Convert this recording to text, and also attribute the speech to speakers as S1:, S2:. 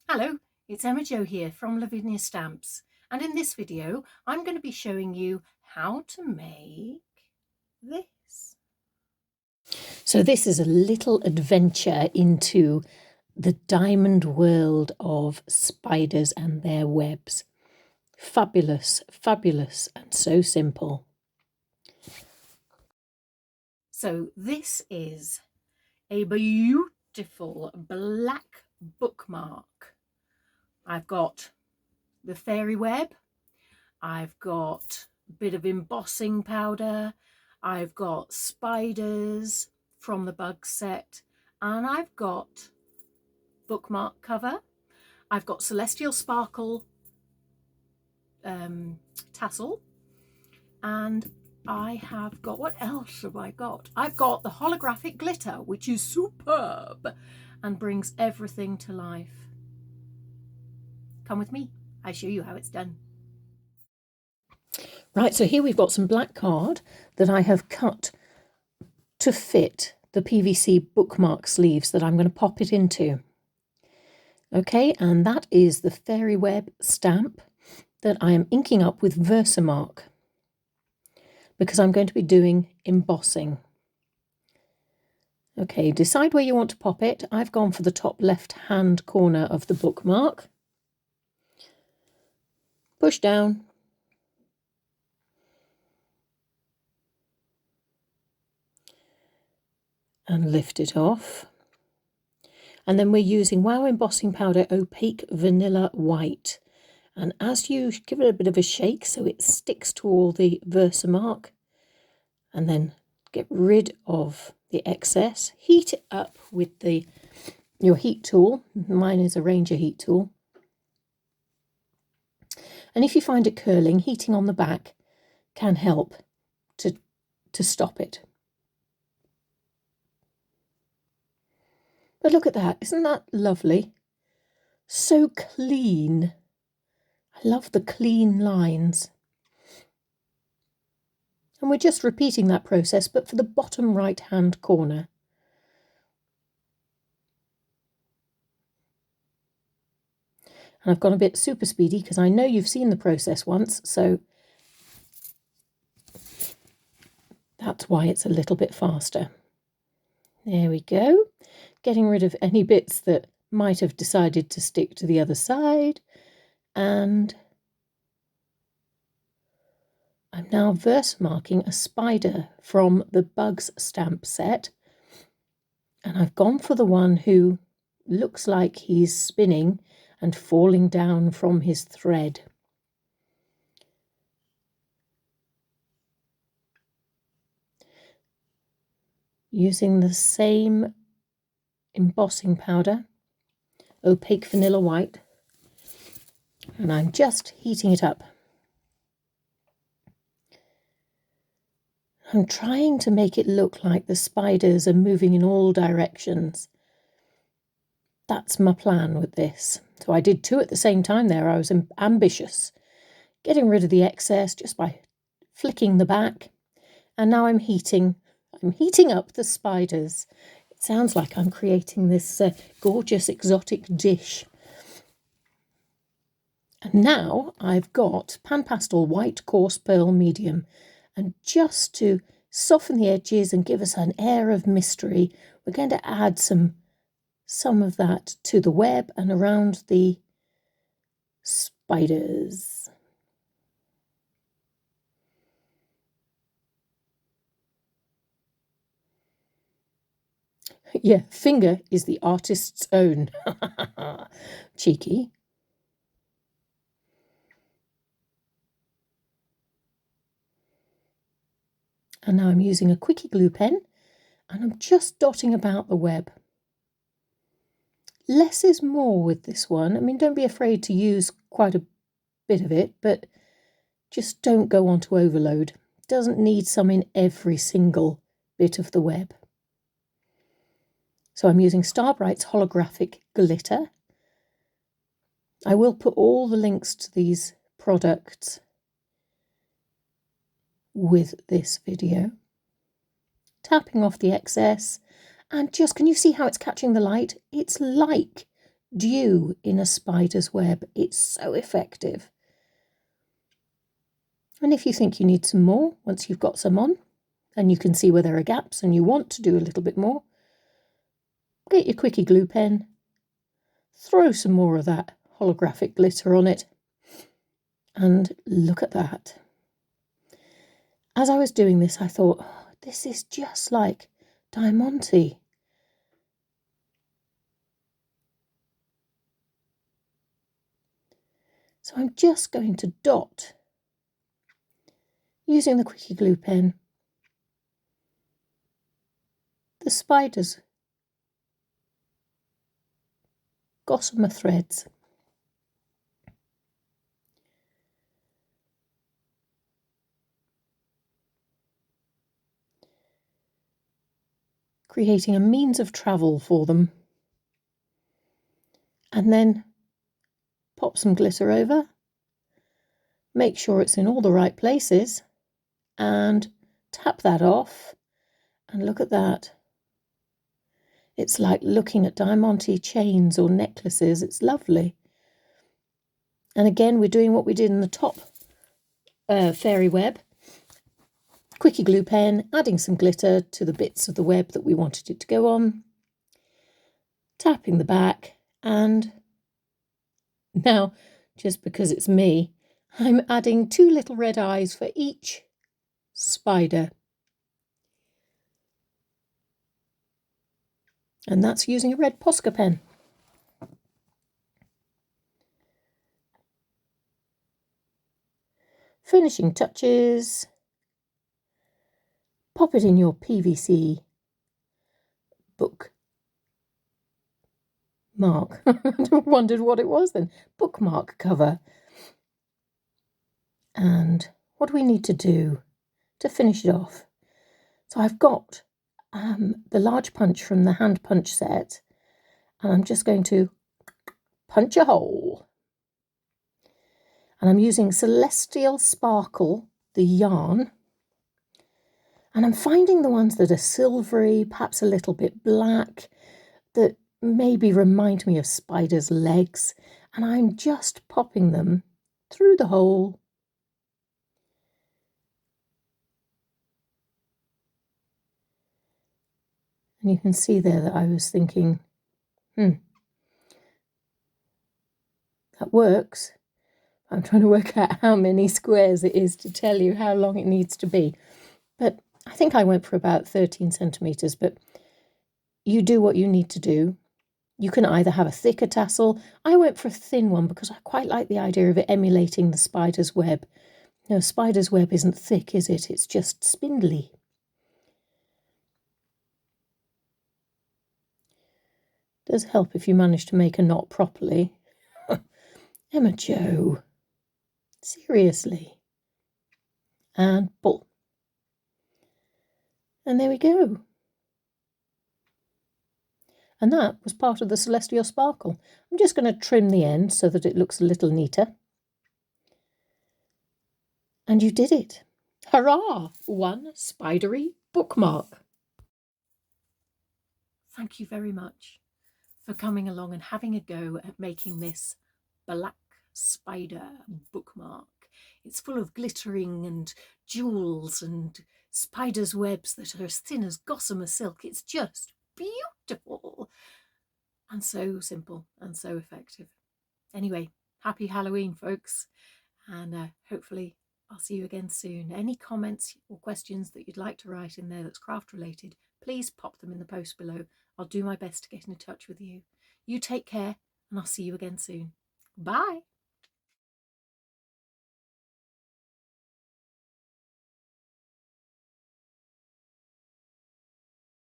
S1: Hello, it's Emma Jo here from Lavinia Stamps, and in this video I'm going to be showing you how to make this. So this is a little adventure into the diamond world of spiders and their webs. Fabulous, fabulous, and so simple. So this is a beautiful black bookmark. I've got the fairy web, I've got a bit of embossing powder, I've got spiders from the bug set, and I've got bookmark cover, I've got celestial sparkle tassel, and I have got, what else have I got? I've got the holographic glitter, which is superb and brings everything to life. Come with me, I show you how it's done. Right, so here we've got some black card that I have cut to fit the PVC bookmark sleeves that I'm going to pop it into. Okay, and that is the fairy web stamp that I am inking up with Versamark because I'm going to be doing embossing. Okay, decide where you want to pop it. I've gone for the top left-hand corner of the bookmark. Push down. And lift it off. And then we're using Wow Embossing Powder Opaque Vanilla White. And as you give it a bit of a shake so it sticks to all the Versamark, and then get rid of the excess, heat it up with your heat tool. Mine is a Ranger heat tool. And if you find it curling, heating on the back can help to stop it. But look at that, isn't that lovely? So clean. I love the clean lines. And we're just repeating that process, but for the bottom right-hand corner. And I've gone a bit super speedy because I know you've seen the process once, so that's why it's a little bit faster. There we go. Getting rid of any bits that might have decided to stick to the other side. And I'm now Versamarking a spider from the Bugs stamp set. And I've gone for the one who looks like he's spinning and falling down from his thread. Using the same embossing powder, Opaque Vanilla White, and I'm just heating it up. I'm trying to make it look like the spiders are moving in all directions. That's my plan with this. So I did two at the same time there. I was ambitious, getting rid of the excess just by flicking the back. And now I'm heating up the spiders. It sounds like I'm creating this gorgeous exotic dish. And now I've got Pan Pastel White Coarse Pearl Medium. And just to soften the edges and give us an air of mystery, we're going to add some of that to the web and around the spiders. Yeah, finger is the artist's own. Cheeky. And now I'm using a quickie glue pen and I'm just dotting about the web. Less is more with this one. I mean, don't be afraid to use quite a bit of it, but just don't go on to overload. It doesn't need some in every single bit of the web. So I'm using Starbright's holographic glitter. I will put all the links to these products with this video. Tapping off the excess, and just, can you see how it's catching the light? It's like dew in a spider's web. It's so effective. And if you think you need some more, once you've got some on, and you can see where there are gaps and you want to do a little bit more, get your quickie glue pen, throw some more of that holographic glitter on it, and look at that. As I was doing this, I thought, oh, this is just like diamante. So I'm just going to dot, using the quickie glue pen, the spider's gossamer threads. Creating a means of travel for them. And then pop some glitter over, make sure it's in all the right places, and tap that off, and look at that. It's like looking at diamante chains or necklaces. It's lovely. And again, we're doing what we did in the top fairy web. Quickie glue pen, adding some glitter to the bits of the web that we wanted it to go on, tapping the back, and now, just because it's me, I'm adding 2 little red eyes for each spider. And that's using a red Posca pen. Finishing touches. Pop it in your PVC bookmark. I wondered what it was then. Bookmark cover. And what do we need to do to finish it off? So I've got the large punch from the hand punch set, and I'm just going to punch a hole. And I'm using Celestial Sparkle, the yarn, and I'm finding the ones that are silvery, perhaps a little bit black, that maybe remind me of spiders' legs, and I'm just popping them through the hole. And you can see there that I was thinking, that works. I'm trying to work out how many squares it is to tell you how long it needs to be. But I think I went for about 13 centimetres, but you do what you need to do. You can either have a thicker tassel. I went for a thin one because I quite like the idea of it emulating the spider's web. You know, a spider's web isn't thick, is it? It's just spindly. It does help if you manage to make a knot properly. Emma Jo. Seriously. And pull. And there we go. And that was part of the Celestial Sparkle. I'm just going to trim the end so that it looks a little neater. And you did it. Hurrah! One spidery bookmark. Thank you very much for coming along and having a go at making this black spider bookmark. It's full of glittering and jewels and spiders' webs that are as thin as gossamer silk. It's just beautiful and so simple and so effective. Anyway, happy Halloween, folks, and hopefully I'll see you again soon. Any comments or questions that you'd like to write in there that's craft related, please pop them in the post below. I'll do my best to get in touch with you. You take care, and I'll see you again soon. Bye.